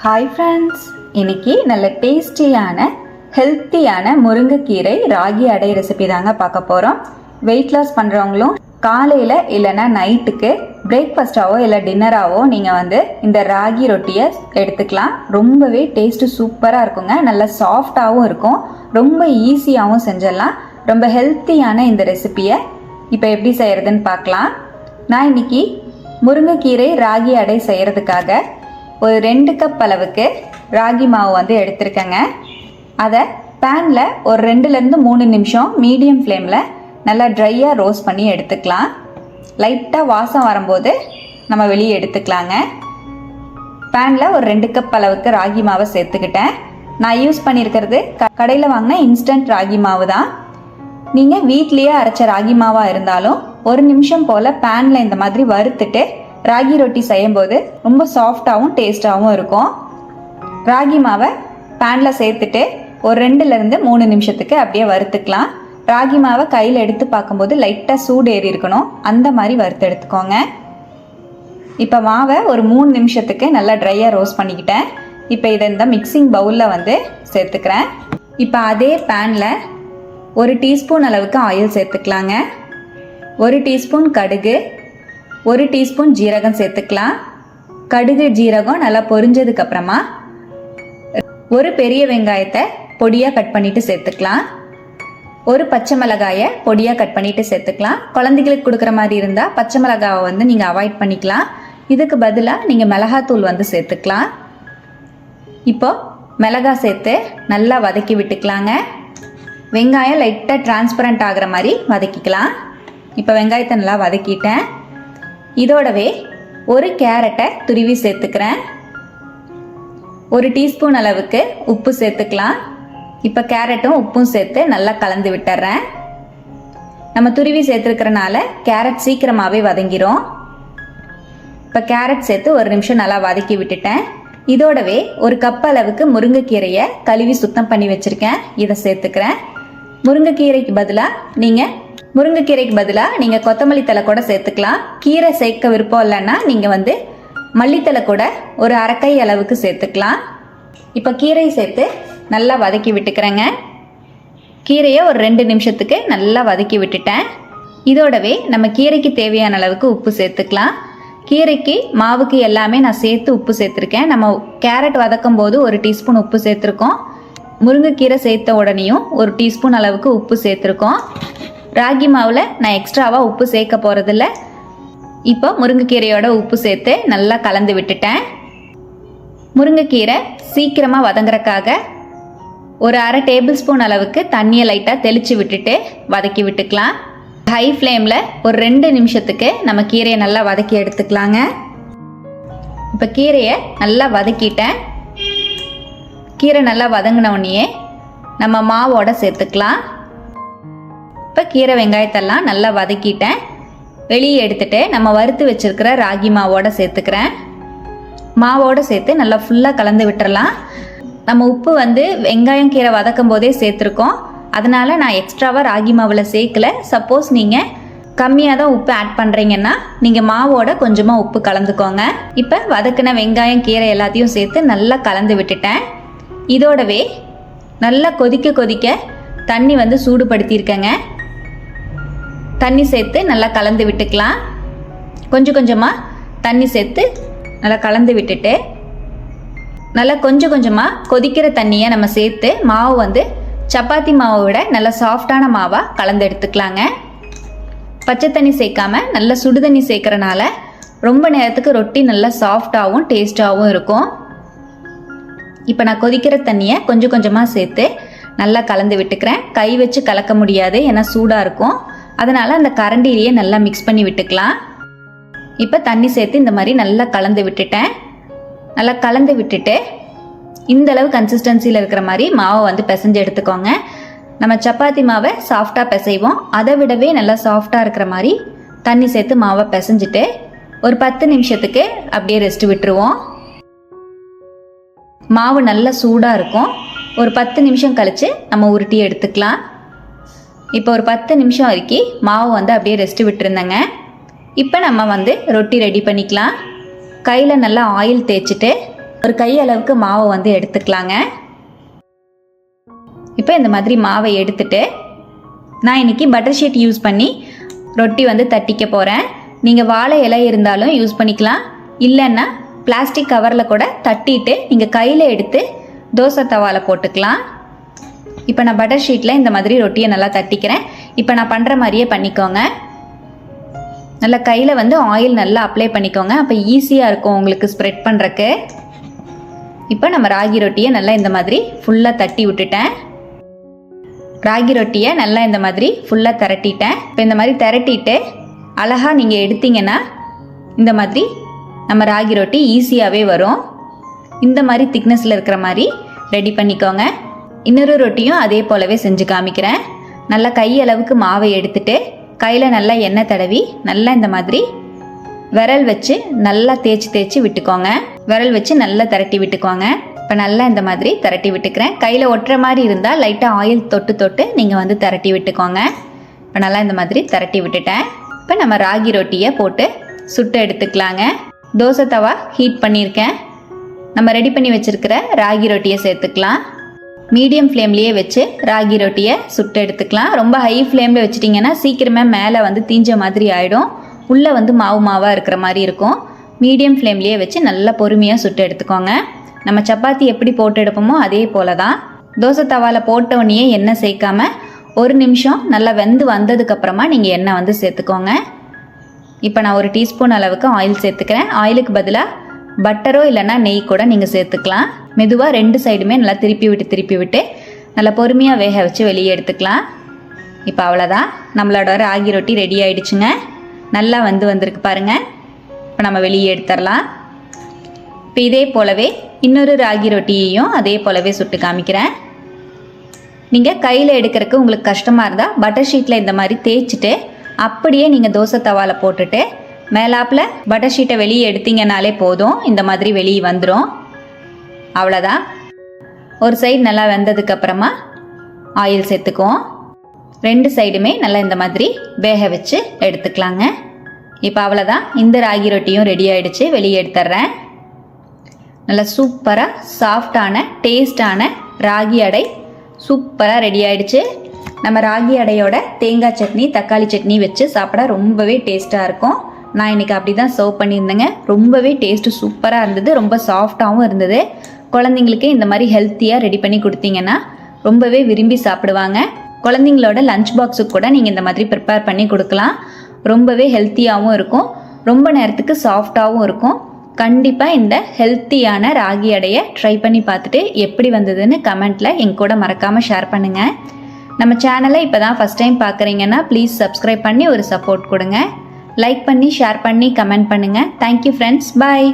Hi friends, இன்னைக்கு நல்ல டேஸ்டியான ஹெல்த்தியான முருங்கைக்கீரை ராகி அடை ரெசிபி தாங்க பார்க்க போகிறோம். வெயிட் லாஸ் பண்ணுறவங்களும் காலையில் இல்லைன்னா நைட்டுக்கு பிரேக்ஃபாஸ்ட்டாவோ இல்லை டின்னராகவோ நீங்கள் இந்த ராகி ரொட்டியை எடுத்துக்கலாம். ரொம்பவே டேஸ்ட்டு சூப்பராக இருக்குங்க. நல்லா சாஃப்டாகவும் இருக்கும். ரொம்ப ஈஸியாகவும் செஞ்சிடலாம். ரொம்ப ஹெல்த்தியான இந்த ரெசிபியை இப்போ எப்படி செய்கிறதுன்னு பார்க்கலாம். நான் இன்னைக்கு முருங்கைக்கீரை ராகி அடை செய்கிறதுக்காக ஒரு 2 கப் அளவுக்கு ராகி மாவு எடுத்திருக்கேங்க. அதை பேனில் ஒரு 2லேருந்து 3 நிமிஷம் மீடியம் ஃப்ளேமில் நல்லா ட்ரையாக ரோஸ்ட் பண்ணி எடுத்துக்கலாம். லைட்டாக வாசம் வரும்போது நம்ம வெளியே எடுத்துக்கலாங்க. பேனில் ஒரு 2 கப் அளவுக்கு ராகி மாவை சேர்த்துக்கிட்டேன். நான் யூஸ் பண்ணியிருக்கிறது கடையில் வாங்கின இன்ஸ்டன்ட் ராகி மாவு தான். நீங்கள் வீட்லேயே அரைச்ச ராகி மாவாக இருந்தாலும் 1 நிமிஷம் போல் பேனில் இந்த மாதிரி வறுத்துட்டு ராகி ரொட்டி செய்யும்போது ரொம்ப சாஃப்டாகவும் டேஸ்டாகவும் இருக்கும். ராகி மாவை பேனில் சேர்த்துட்டு ஒரு 2லேருந்து 3 நிமிஷத்துக்கு அப்படியே வறுத்துக்கலாம். ராகி மாவை கையில் எடுத்து பார்க்கும்போது லைட்டாக சூடு ஏறி இருக்கணும். அந்த மாதிரி வறுத்து எடுத்துக்கோங்க. இப்போ மாவை ஒரு 3 நிமிஷத்துக்கு நல்லா ட்ரையாக ரோஸ்ட் பண்ணிக்கிட்டேன். இப்போ இதை இந்த மிக்சிங் பவுலில் சேர்த்துக்கிறேன். இப்போ அதே பேனில் 1 டீஸ்பூன் அளவுக்கு ஆயில் சேர்த்துக்கலாங்க. 1 டீஸ்பூன் கடுகு, 1 டீஸ்பூன் ஜீரகம் சேர்த்துக்கலாம். கடுகு ஜீரகம் நல்லா பொரிஞ்சதுக்கப்புறமா ஒரு பெரிய வெங்காயத்தை பொடியாக கட் பண்ணிவிட்டு சேர்த்துக்கலாம். ஒரு பச்சை மிளகாயை பொடியாக கட் பண்ணிவிட்டு சேர்த்துக்கலாம். குழந்தைகளுக்கு கொடுக்குற மாதிரி இருந்தால் பச்சை மிளகாவை நீங்கள் அவாய்ட் பண்ணிக்கலாம். இதுக்கு பதிலாக நீங்கள் மிளகாத்தூள் சேர்த்துக்கலாம். இப்போ மிளகாய் சேர்த்து நல்லா வதக்கி விட்டுக்கலாங்க. வெங்காயம் லைட்டாக டிரான்ஸ்பரண்ட் ஆகிற மாதிரி வதக்கிக்கலாம். இப்போ வெங்காயத்தை நல்லா வதக்கிட்டேன். இதோடவே ஒரு கேரட்டை துருவி சேர்த்துக்கிறேன். 1 டீஸ்பூன் அளவுக்கு உப்பு சேர்த்துக்கலாம். இப்போ கேரட்டும் உப்பும் சேர்த்து நல்லா கலந்து விட்டுறேன். நம்ம துருவி சேர்த்துருக்கிறனால கேரட் சீக்கிரமாகவே வதங்கிரும். இப்போ கேரட் சேர்த்து 1 நிமிஷம் நல்லா வதக்கி விட்டுட்டேன். இதோடவே 1 கப் அளவுக்கு முருங்கைக்கீரையை கழுவி சுத்தம் பண்ணி வச்சுருக்கேன். இதை சேர்த்துக்கிறேன். முருங்கைக்கீரைக்கு பதிலாக நீங்கள் கொத்தமல்லி தழை கூட சேர்த்துக்கலாம். கீரை சேர்க்க விருப்பம் இல்லைன்னா நீங்கள் மல்லித்தழை கூட ஒரு 1/2 கை அளவுக்கு சேர்த்துக்கலாம். இப்போ கீரை சேர்த்து நல்லா வதக்கி விட்டுக்கிறேங்க. கீரையை ஒரு 2 நிமிஷத்துக்கு நல்லா வதக்கி விட்டுட்டேன். இதோடவே நம்ம கீரைக்கு தேவையான அளவுக்கு உப்பு சேர்த்துக்கலாம். கீரைக்கு மாவுக்கு எல்லாமே நான் சேர்த்து உப்பு சேர்த்துருக்கேன். நம்ம கேரட் வதக்கும் போது 1 டீஸ்பூன் உப்பு சேர்த்துருக்கோம். முருங்கைக்கீரை சேர்த்த உடனேயும் 1 டீஸ்பூன் அளவுக்கு உப்பு சேர்த்துருக்கோம். ராகி மாவில் நான் எக்ஸ்ட்ராவாக உப்பு சேர்க்க போகிறதில்ல. இப்போ முருங்கைக்கீரையோட உப்பு சேர்த்து நல்லா கலந்து விட்டுட்டேன். முருங்கைக்கீரை சீக்கிரமாக வதங்குறக்காக ஒரு 1/2 டேபிள் ஸ்பூன் அளவுக்கு தண்ணியை லைட்டாக தெளித்து விட்டுட்டு வதக்கி விட்டுக்கலாம். ஹை ஃப்ளேமில் ஒரு 2 நிமிஷத்துக்கு நம்ம கீரையை நல்லா வதக்கி எடுத்துக்கலாங்க. இப்போ கீரையை நல்லா வதக்கிட்டேன். கீரை நல்லா வதங்கின உடனே நம்ம மாவோட சேர்த்துக்கலாம். இப்போ கீரை வெங்காயத்தெல்லாம் நல்லா வதக்கிட்டேன். வெளியே எடுத்துட்டு நம்ம வறுத்து வச்சிருக்கிற ராகி மாவோட சேர்த்துக்கிறேன். மாவோட சேர்த்து நல்லா ஃபுல்லாக கலந்து விட்டுறலாம். நம்ம உப்பு வெங்காயம் கீரை வதக்கும் போதே சேர்த்துருக்கோம். அதனால் நான் எக்ஸ்ட்ராவாக ராகி மாவில் சேர்க்கல. சப்போஸ் நீங்கள் கம்மியாக தான் உப்பு ஆட் பண்ணுறீங்கன்னா நீங்கள் மாவோட கொஞ்சமாக உப்பு கலந்துக்கோங்க. இப்போ வதக்கின வெங்காயம் கீரை எல்லாத்தையும் சேர்த்து நல்லா கலந்து விட்டுட்டேன். இதோடவே நல்லா கொதிக்க தண்ணி சூடுபடுத்தியிருக்கேங்க. தண்ணி சேர்த்து நல்லா கலந்து விட்டுக்கலாம். கொஞ்சமாக தண்ணி சேர்த்து நல்லா கலந்து விட்டுட்டு நல்லா கொஞ்சமாக கொதிக்கிற தண்ணியை நம்ம சேர்த்து மாவு சப்பாத்தி மாவை விட நல்லா சாஃப்டான மாவாக கலந்து எடுத்துக்கலாங்க. பச்சை தண்ணி சேர்க்காம நல்லா சுடு தண்ணி சேர்க்கறனால ரொம்ப நேரத்துக்கு ரொட்டி நல்லா சாஃப்டாகவும் டேஸ்டாகவும் இருக்கும். இப்போ நான் கொதிக்கிற தண்ணியை கொஞ்சமாக சேர்த்து நல்லா கலந்து விட்டுக்கிறேன். கை வச்சு கலக்க முடியாது, ஏன்னா சூடாக இருக்கும். அதனால் அந்த கரண்டிலேயே நல்லா மிக்ஸ் பண்ணி விட்டுக்கலாம். இப்போ தண்ணி சேர்த்து இந்த மாதிரி நல்லா கலந்து விட்டுட்டேன். நல்லா கலந்து விட்டுட்டு இந்தளவு கன்சிஸ்டன்சியில் இருக்கிற மாதிரி மாவை பிசைஞ்சு எடுத்துக்கோங்க. நம்ம சப்பாத்தி மாவை சாஃப்டாக பிசைவோம். அதை விடவே நல்லா சாஃப்டாக இருக்கிற மாதிரி தண்ணி சேர்த்து மாவை பிசைஞ்சிட்டு ஒரு 10 நிமிஷத்துக்கு அப்படியே ரெஸ்ட் விட்டுருவோம். மாவு நல்லா சூடாக இருக்கும். ஒரு 10 நிமிஷம் கழித்து நம்ம உருட்டி எடுத்துக்கலாம். இப்போ ஒரு 10 நிமிஷம் வரைக்கும் மாவு அப்படியே ரெஸ்ட் விட்டுருந்தேங்க. இப்போ நம்ம ரொட்டி ரெடி பண்ணிக்கலாம். கையில் நல்லா ஆயில் தேய்ச்சிட்டு ஒரு கை அளவுக்கு மாவை வந்து எடுத்துக்கலாங்க. இப்போ இந்த மாதிரி மாவை எடுத்துட்டு நான் இன்னைக்கு பட்டர் ஷீட் யூஸ் பண்ணி ரொட்டி வந்து தட்டிக்க போகிறேன். நீங்கள் வாழை இலை இருந்தாலும் யூஸ் பண்ணிக்கலாம், இல்லைன்னா பிளாஸ்டிக் கவரில் கூட தட்டிட்டு நீங்கள் கையில் எடுத்து தோசை தவாவில் போட்டுக்கலாம். இப்போ நான் பட்டர் ஷீட்டில் இந்த மாதிரி ரொட்டியை நல்லா தட்டிக்கிறேன். இப்போ நான் பண்ணுற மாதிரியே பண்ணிக்கோங்க. நல்லா கையில் வந்து ஆயில் நல்லா அப்ளை பண்ணிக்கோங்க, அப்போ ஈஸியாக இருக்கும் உங்களுக்கு ஸ்ப்ரெட் பண்ணுறக்கு. இப்போ நம்ம ராகி ரொட்டியை நல்லா இந்த மாதிரி ஃபுல்லாக தட்டி விட்டுட்டேன். ராகி ரொட்டியை நல்லா இந்த மாதிரி ஃபுல்லாக திரட்டிட்டேன். இப்போ இந்த மாதிரி திரட்டிட்டு அழகாக நீங்கள் எடுத்தீங்கன்னா இந்த மாதிரி நம்ம ராகி ரொட்டி ஈஸியாகவே வரும். இந்த மாதிரி திக்னஸில் இருக்கிற மாதிரி ரெடி பண்ணிக்கோங்க. இன்னொரு ரொட்டியும் அதே போலவே செஞ்சு காமிக்கிறேன். நல்லா கையளவுக்கு மாவை எடுத்துட்டு கையில் நல்லா எண்ணெய் தடவி நல்லா இந்த மாதிரி விரல் வச்சு நல்லா தேய்ச்சி விட்டுக்கோங்க. விரல் வச்சு நல்லா திரட்டி விட்டுக்கோங்க. இப்போ நல்லா இந்த மாதிரி திரட்டி விட்டுக்கிறேன். கையில் ஒட்டுற மாதிரி இருந்தால் லைட்டாக ஆயில் தொட்டு நீங்கள் வந்து திரட்டி விட்டுக்கோங்க. இப்போ நல்லா இந்த மாதிரி திரட்டி விட்டுட்டேன். இப்போ நம்ம ராகி ரொட்டியை போட்டு சுட்டு எடுத்துக்கலாங்க. தோசை தவா ஹீட் பண்ணியிருக்கேன். நம்ம ரெடி பண்ணி வச்சுருக்கிற ராகி ரொட்டியை சேர்த்துக்கலாம். மீடியம் ஃப்ளேம்லேயே வச்சு ராகி ரொட்டியை சுட்டு எடுத்துக்கலாம். ரொம்ப ஹை ஃப்ளேமில் வச்சிட்டிங்கன்னா சீக்கிரமே மேலே வந்து தீஞ்ச மாதிரி ஆகிடும், உள்ளே வந்து மாவாக இருக்கிற மாதிரி இருக்கும். மீடியம் ஃப்ளேம்லேயே வச்சு நல்லா பொறுமையாக சுட்டு எடுத்துக்கோங்க. நம்ம சப்பாத்தி எப்படி போட்டு எடுப்போமோ அதே போல தான். தோசை தவாவில் போட்டவனையே எண்ணெய் சேர்க்காம ஒரு நிமிஷம் நல்லா வெந்து வந்ததுக்கப்புறமா நீங்கள் எண்ணெய் வந்து சேர்த்துக்கோங்க. இப்போ நான் ஒரு டீஸ்பூன் அளவுக்கு ஆயில் சேர்த்துக்கிறேன். ஆயிலுக்கு பதிலாக பட்டரோ இல்லைன்னா நெய் கூட நீங்கள் சேர்த்துக்கலாம். மெதுவாக 2 சைடுமே நல்லா திருப்பி விட்டு நல்லா பொறுமையாக வேக வச்சு வெளியே எடுத்துக்கலாம். இப்போ அவ்வளோதான், நம்மளோட ராகி ரொட்டி ரெடி ஆகிடுச்சுங்க. நல்லா வந்திருக்கு பாருங்கள். இப்போ நம்ம வெளியே எடுத்துடலாம். இப்போ இதே போலவே இன்னொரு ராகி ரொட்டியையும் அதே போலவே சுட்டு காமிக்கிறேன். நீங்கள் கையில் எடுக்கிறதுக்கு உங்களுக்கு கஷ்டமாக இருந்தால் பட்டர் ஷீட்டில் இந்த மாதிரி தேய்ச்சிட்டு அப்படியே நீங்கள் தோசை தவாவில் போட்டுட்டு மேலாப்பில் பட்டர் ஷீட்டை வெளியே எடுத்தீங்கனாலே போதும், இந்த மாதிரி வெளியே வந்துடும். அவ்வளோதான். ஒரு சைடு நல்லா வெந்ததுக்கப்புறமா ஆயில் சேர்த்துக்குவோம். 2 சைடுமே நல்லா இந்த மாதிரி வேக வச்சு எடுத்துக்கலாங்க. இப்போ அவ்வளோதான், இந்த ராகி ரொட்டியும் ரெடி ஆகிடுச்சு. வெளியே எடுத்துட்றேன். நல்லா சூப்பராக சாஃப்டான டேஸ்டான ராகி அடை சூப்பராக ரெடி ஆகிடுச்சு. நம்ம ராகி அடையோட தேங்காய் சட்னி தக்காளி சட்னி வச்சு சாப்பிட ரொம்பவே டேஸ்ட்டாக இருக்கும். நான் இன்றைக்கி அப்படி தான் சர்வ் பண்ணியிருந்தேங்க. ரொம்பவே டேஸ்ட்டு சூப்பராக இருந்தது, ரொம்ப சாஃப்டாகவும் இருந்தது. குழந்தைங்களுக்கு இந்த மாதிரி ஹெல்த்தியாக ரெடி பண்ணி கொடுத்தீங்கன்னா ரொம்பவே விரும்பி சாப்பிடுவாங்க. குழந்தைங்களோட லஞ்ச் பாக்ஸுக்கு கூட நீங்கள் இந்த மாதிரி ப்ரிப்பேர் பண்ணி கொடுக்கலாம். ரொம்பவே ஹெல்த்தியாகவும் இருக்கும், ரொம்ப நேரத்துக்கு சாஃப்டாகவும் இருக்கும். கண்டிப்பாக இந்த ஹெல்த்தியான ராகி அடையை ட்ரை பண்ணி பார்த்துட்டு எப்படி வந்ததுன்னு கமெண்ட்டில் என் கூட மறக்காமல் ஷேர் பண்ணுங்கள். நம்ம சேனலை இப்போ தான் ஃபஸ்ட் டைம் பார்க்குறீங்கன்னா ப்ளீஸ் சப்ஸ்கிரைப் பண்ணி ஒரு சப்போர்ட் கொடுங்க. லைக் பண்ணி ஷேர் பண்ணி கமெண்ட் பண்ணுங்கள். தேங்க்யூ ஃப்ரெண்ட்ஸ், பாய்.